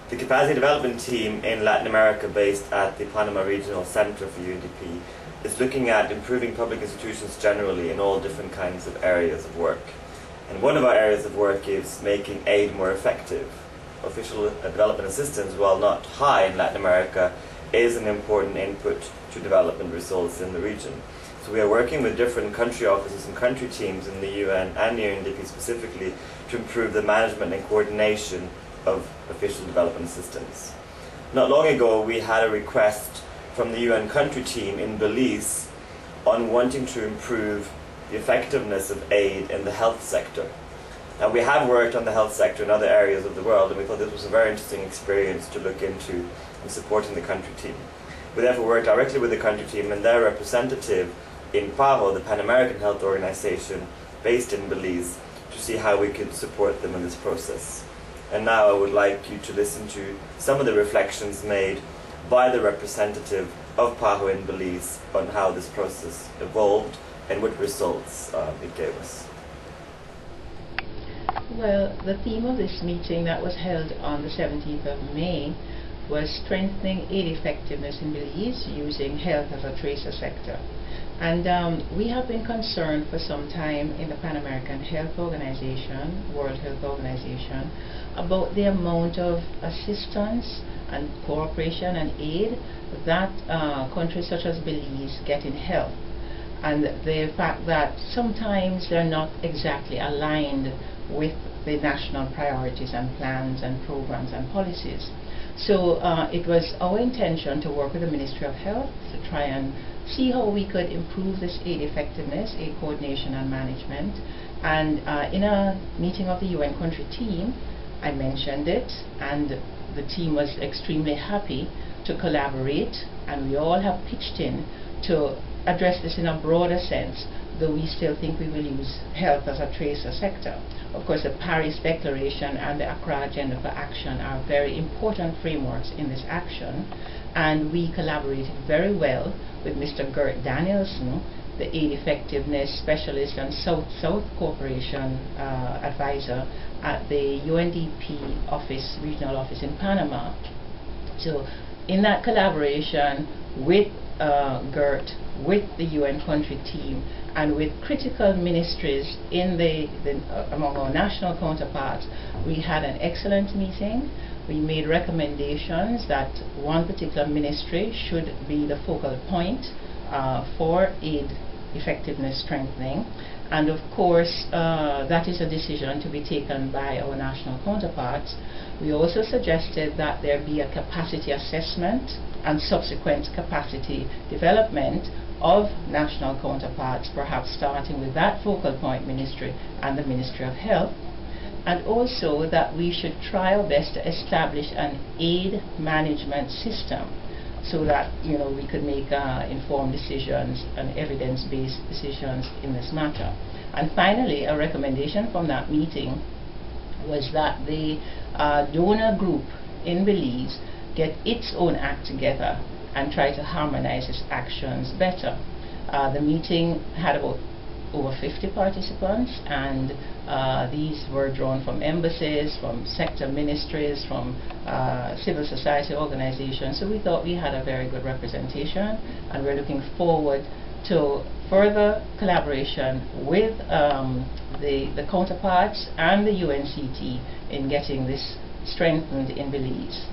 The Capacity Development Team in Latin America, based at the Panama Regional Center for UNDP, is looking at improving public institutions generally in all different kinds of areas of work. And one of our areas of work is making aid more effective. Official development assistance, while not high in Latin America, is an important input to development results in the region. So we are working with different country offices and country teams in the UN and the UNDP specifically to improve the management and coordination of official development assistance. Not long ago we had a request from the UN country team in Belize on wanting to improve the effectiveness of aid in the health sector. Now, we have worked on the health sector in other areas of the world, and we thought this was a very interesting experience to look into in supporting the country team. We therefore worked directly with the country team and their representative in PAHO, the Pan American Health Organization based in Belize, to see how we could support them in this process. And now I would like you to listen to some of the reflections made by the representative of PAHO in Belize on how this process evolved and what results it gave us. Well, the theme of this meeting that was held on the 17th of May was strengthening aid effectiveness in Belize using health as a tracer sector. And we have been concerned for some time in the Pan American Health Organization, World Health Organization, about the amount of assistance and cooperation and aid that countries such as Belize get in health, and the fact that sometimes they're not exactly aligned with the national priorities and plans and programs and policies. So it was our intention to work with the Ministry of Health to try and see how we could improve this aid effectiveness, aid coordination and management. And in a meeting of the UN country team, I mentioned it, and the team was extremely happy to collaborate, and we all have pitched in to address this in a broader sense, though we still think we will use health as a tracer sector. Of course, the Paris Declaration and the Accra Agenda for Action are very important frameworks in this action, and we collaborated very well with Mr. Gert Danielson, the aid effectiveness specialist and South-South cooperation advisor at the UNDP office, regional office in Panama. So in that collaboration with Gert, with the UN country team, and with critical ministries in among our national counterparts, we had an excellent meeting. We made recommendations that one particular ministry should be the focal point for aid effectiveness strengthening, and of course that is a decision to be taken by our national counterparts. We also suggested that there be a capacity assessment and subsequent capacity development of national counterparts, perhaps starting with that focal point ministry and the Ministry of Health, and also that we should try our best to establish an aid management system so that we could make informed decisions and evidence-based decisions in this matter. And finally, a recommendation from that meeting was that the donor group in Belize get its own act together and try to harmonize its actions better. The meeting had about over 50 participants, and these were drawn from embassies, from sector ministries, from civil society organizations. So we thought we had a very good representation, and we're looking forward to further collaboration with the counterparts and the UNCT in getting this strengthened in Belize.